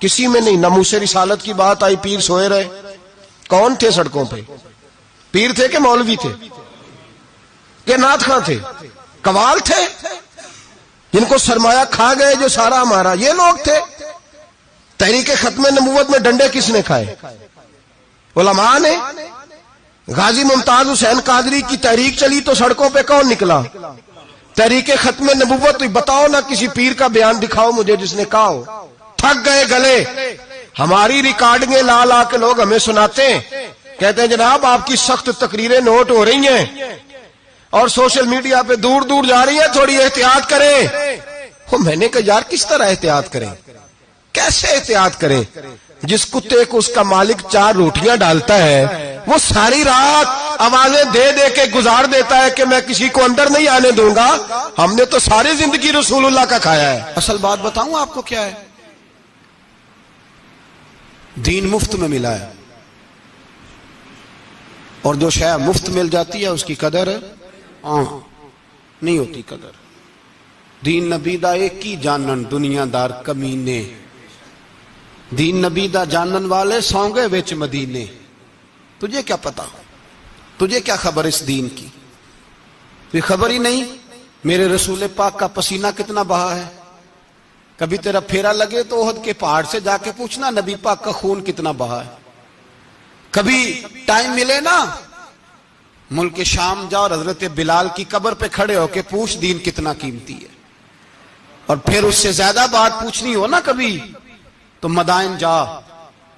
کسی میں نہیں. ناموس رسالت کی بات آئی، پیر سوئے رہے. کون تھے سڑکوں پہ؟ پیر تھے کہ مولوی تھے کہ نعت خواں تھے؟ قوال تھے جن کو سرمایہ کھا گئے جو سارا ہمارا، یہ لوگ تھے. تحریک ختم نبوت میں ڈنڈے کس نے کھائے؟ علماء نے. غازی ممتاز حسین قادری کی تحریک چلی تو سڑکوں پہ کون نکلا؟ تحریک ختم نبوت. بتاؤ نا کسی پیر کا بیان دکھاؤ مجھے جس نے کہا ہو تھک گئے گلے. ہماری ریکارڈنگیں لا لا کے لوگ ہمیں سناتے ہیں، کہتے ہیں جناب آپ کی سخت تقریریں نوٹ ہو رہی ہیں اور سوشل میڈیا پہ دور دور جا رہی ہیں، تھوڑی احتیاط کریں. میں نے کہا یار کس طرح احتیاط کریں؟ کیسے احتیاط کریں؟ جس کتے کو اس کا مالک 4 روٹیاں ڈالتا ہے وہ ساری رات آوازیں دے دے کے گزار دیتا ہے کہ میں کسی کو اندر نہیں آنے دوں گا. ہم نے تو ساری زندگی رسول اللہ کا کھایا ہے. اصل بات بتاؤں آپ کو کیا ہے؟ دین مفت میں ملا ہے، اور جو شے مفت مل جاتی ہے اس کی قدر نہیں ہوتی. قدر دین نبی دا ایک ہی جانن دنیا دار کمینے، دین نبی دا جانن والے سونگے وچ مدینے. تجھے کیا پتا، تجھے کیا خبر اس دین کی؟ کوئی خبر ہی نہیں. میرے رسول پاک کا پسینہ کتنا بہا ہے. کبھی تیرا پھیرا لگے تو احد کے پہاڑ سے جا کے پوچھنا نبی پاک کا خون کتنا بہا ہے. کبھی ٹائم ملے نا ملک شام جا اور حضرت بلال کی قبر پہ کھڑے ہو کے پوچھ دین کتنا قیمتی ہے. اور پھر اس سے زیادہ بات پوچھنی ہو نا کبھی تو مدائن جا،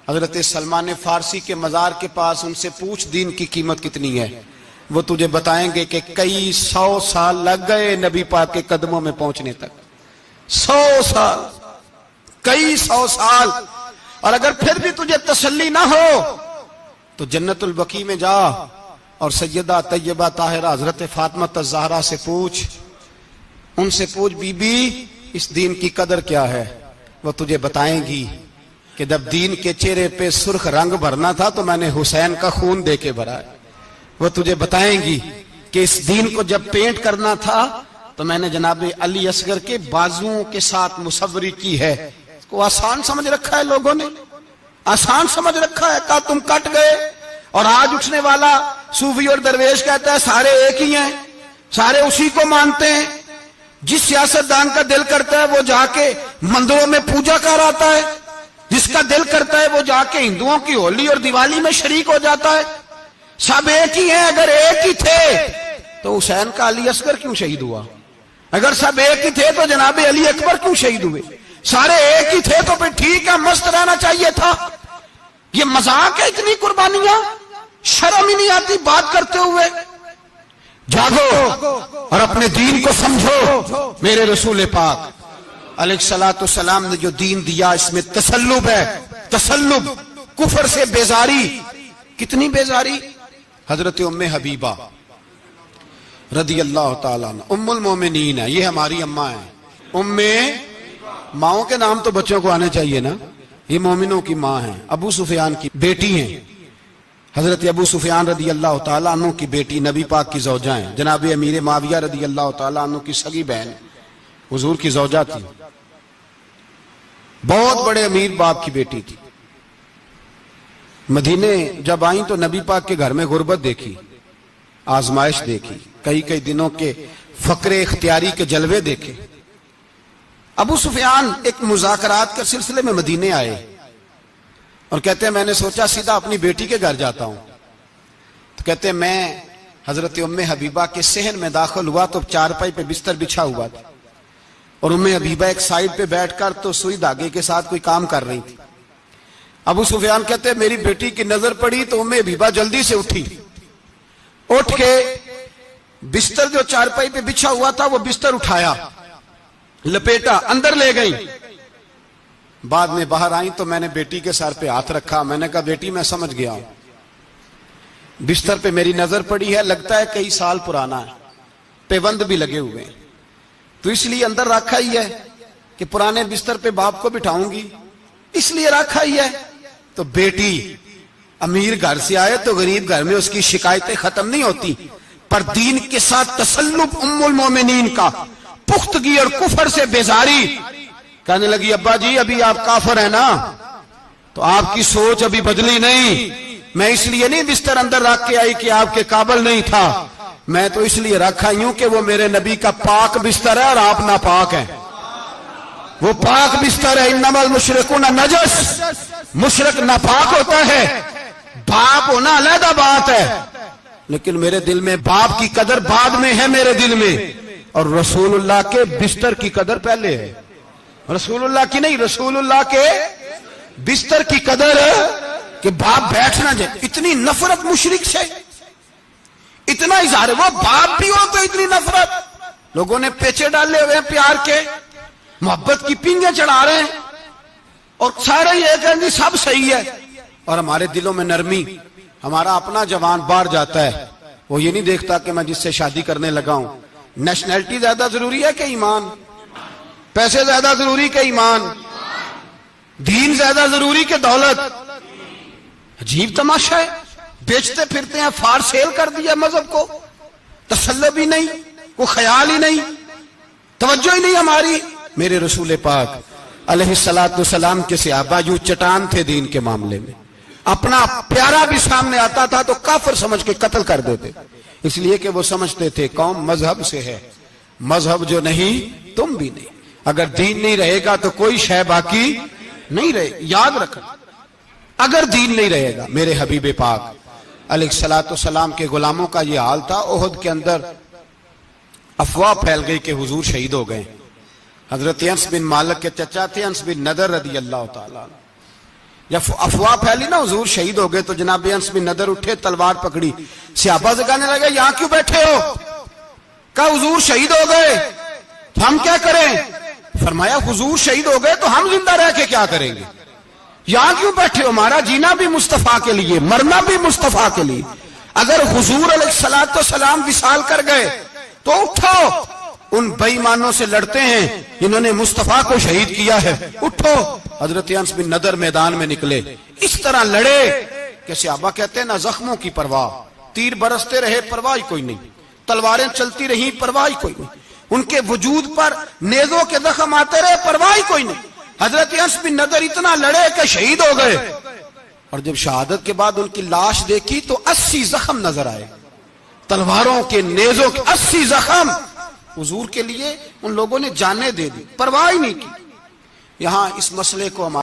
حضرت سلمان فارسی کے مزار کے پاس ان سے پوچھ دین کی قیمت کتنی ہے. وہ تجھے بتائیں گے کہ کئی 100 سال لگ گئے نبی پاک کے قدموں میں پہنچنے تک. 100 سال، کئی 100 سال. اور اگر پھر بھی تجھے تسلی نہ ہو تو جنت البقیع میں جا اور سیدہ طیبہ طاہرہ حضرت فاطمہ الزہرا سے پوچھ. ان سے پوچھ بی بی اس دین کی قدر کیا ہے. وہ تجھے بتائیں گی کہ جب دین کے چہرے پہ سرخ رنگ بھرنا تھا تو میں نے حسین کا خون دے کے بھرا ہے. وہ تجھے بتائیں گی کہ اس دین کو جب پینٹ کرنا تھا تو میں نے جناب علی اصغر کے بازوؤں کے ساتھ مصوری کی ہے. اس کو آسان سمجھ رکھا ہے لوگوں نے، آسان سمجھ رکھا ہے. کہا تم کٹ گئے. اور آج اٹھنے والا صوفی اور درویش کہتا ہے سارے ایک ہی ہیں، سارے اسی کو مانتے ہیں. جس سیاستدان کا دل کرتا ہے وہ جا کے مندروں میں پوجا کر آتا ہے، جس کا دل کرتا ہے وہ جا کے ہندوؤں کی ہولی اور دیوالی میں شریک ہو جاتا ہے. سب ایک ہی ہیں. اگر ایک ہی تھے تو حسین کا علی اصغر کیوں شہید ہوا؟ اگر سب ایک ہی تھے تو جناب علی اکبر کیوں شہید ہوئے؟ سارے ایک ہی تھے تو پھر ٹھیک ہے مست رہنا چاہیے تھا. یہ مذاق ہے اتنی قربانیاں؟ شرم ہی نہیں آتی بات کرتے ہوئے؟ جاگو اور اپنے دین کو سمجھو. میرے رسول پاک علیہ الصلوۃ والسلام نے جو دین دیا اس میں تسلب ہے. تسلب، کفر سے بیزاری. کتنی بیزاری؟ حضرت ام حبیبہ رضی اللہ تعالیٰ عنہ ام المومنین ہے. یہ ہماری اماں ہیں. ام، ماؤں کے نام تو بچوں کو آنے چاہیے نا. یہ مومنوں کی ماں ہیں. ابو سفیان کی بیٹی ہیں. حضرت ابو سفیان رضی اللہ تعالیٰ عنہ کی بیٹی نبی پاک کی زوجہ ہیں. جناب امیر معاویہ رضی اللہ تعالیٰ عنہ کی سگی بہن حضور کی زوجہ تھی. بہت بڑے امیر باپ کی بیٹی تھی. مدینے جب آئیں تو نبی پاک کے گھر میں غربت دیکھی، آزمائش دیکھی، کئی دنوں کے فقر اختیاری کے جلوے دیکھے. ابو سفیان ایک مذاکرات کے سلسلے میں مدینے آئے اور کہتے ہیں میں نے سوچا سیدھا اپنی بیٹی کے گھر جاتا ہوں. تو کہتے ہیں میں حضرت ام حبیبہ کے صحن میں داخل ہوا تو چارپائی پہ بستر بچھا ہوا تھا اور ام حبیبہ ایک سائیڈ پہ بیٹھ کر تو سوئی دھاگے کے ساتھ کوئی کام کر رہی تھی. ابو سفیان کہتے ہیں میری بیٹی کی نظر پڑی تو ام حبیبہ جلدی سے اٹھی. اٹھ کے بستر جو چارپائی پہ بچھا ہوا تھا وہ بستر اٹھایا، لپیٹا، اندر لے گئی. بعد میں باہر آئیں تو میں نے بیٹی کے سر پہ ہاتھ رکھا. میں نے کہا بیٹی میں سمجھ گیا ہوں، بستر پہ میری نظر پڑی ہے، لگتا ہے کئی سال پرانا ہے، پیوند بھی لگے ہوئے ہیں، تو اس لیے اندر رکھا ہی ہے کہ پرانے بستر پہ باپ کو بٹھاؤں گی، اس لیے رکھا ہی ہے. تو بیٹی امیر گھر سے آئے تو غریب گھر میں اس کی شکایتیں ختم نہیں ہوتی، پر دین کے ساتھ تسلب ام المومنین کا، پختگی اور کفر سے بیزاری. کہنے لگی ابا جی ابھی آپ کافر ہیں نا، تو آپ کی سوچ ابھی بدلی نہیں، میں اس لیے نہیں بستر اندر رکھ کے آئی کہ آپ کے قابل نہیں تھا، میں تو اس لیے رکھا ہوں کہ وہ میرے نبی کا پاک بستر ہے اور آپ ناپاک ہیں۔ وہ پاک بستر ہے، انما المشرکون نجس، مشرک ناپاک ہوتا ہے، باپ ہونا علیحدہ بات ہے، لیکن میرے دل میں باپ کی قدر بعد میں ہے میرے دل میں، اور رسول اللہ کے بستر کی قدر پہلے ہے، رسول اللہ کی نہیں، رسول اللہ کے بستر کی قدر ہے کہ باپ بیٹھ نہ جائے۔ اتنی نفرت مشرک سے، اتنا اظہار، وہ باپ بھی ہو تو اتنی نفرت، لوگوں نے پیچے ڈالے ہوئے ہیں پیار کے، محبت کی پینگیں چڑھا رہے ہیں، اور سارے یہ کہیں گے سب صحیح ہے، اور ہمارے دلوں میں نرمی۔ ہمارا اپنا جوان باہر جاتا ہے، وہ یہ نہیں دیکھتا کہ میں جس سے شادی کرنے لگا ہوں نیشنلٹی زیادہ ضروری ہے کہ ایمان، پیسے زیادہ ضروری کہ ایمان، دین زیادہ ضروری کہ دولت۔ عجیب تماشا ہے، بیچتے پھرتے ہیں، فار سیل کر دیا مذہب کو، تسلط بھی نہیں، کوئی خیال ہی نہیں، توجہ ہی نہیں ہماری۔ میرے رسول پاک علیہ السلام کے صحابہ یوں چٹان تھے دین کے معاملے میں، اپنا پیارا بھی سامنے آتا تھا تو کافر سمجھ کے قتل کر دیتے، اس لیے کہ وہ سمجھتے تھے قوم مذہب سے ہے، مذہب جو نہیں تم بھی نہیں، اگر دین نہیں رہے گا تو کوئی شے باقی نہیں رہے۔ یاد رکھنا، اگر دین نہیں رہے گا، میرے حبیب پاک علیہ السلام کے غلاموں کا یہ حال تھا۔ احد کے اندر افواہ پھیل گئی کہ حضور شہید ہو گئے۔ حضرت انس بن مالک کے چچا تھے انس بن نضر رضی اللہ تعالیٰ عنہ، جب افواہ پھیلی نا حضور شہید ہو گئے تو جناب انس بن نضر اٹھے، تلوار پکڑی، صحابہ سے کہنے لگے یہاں کیوں بیٹھے ہو؟ کہا حضور شہید ہو گئے تو ہم کیا کریں؟ فرمایا حضور شہید ہو گئے تو ہم زندہ رہ کے کیا کریں گے؟ یہاں کیوں بیٹھے ہو؟ ہمارا جینا بھی مصطفیٰ کے لیے، مرنا بھی مصطفیٰ کے لیے۔ اگر حضور علیہ السلام وصال کر گئے تو اٹھو، ان بے ایمانوں سے لڑتے ہیں جنہوں نے مصطفیٰ کو شہید کیا ہے، اٹھو۔ حضرت انس بن نضر میدان میں نکلے، اس طرح لڑے کہ صحابہ کہتے ہیں نہ زخموں کی پرواہ، تیر برستے رہے پرواہ کوئی نہیں، تلواریں چلتی رہیں پرواہ کوئی نہیں، ان کے وجود پر نیزوں کے زخم آتے رہے پرواہ کوئی نہیں۔ حضرت انس بن نضر اتنا لڑے کہ شہید ہو گئے، اور جب شہادت کے بعد ان کی لاش دیکھی تو 80 زخم نظر آئے، تلواروں کے، نیزوں کے 80 زخم۔ حضور کے لیے ان لوگوں نے جانیں دے دی، پرواہ نہیں کی۔ یہاں اس مسئلے کو ہمارے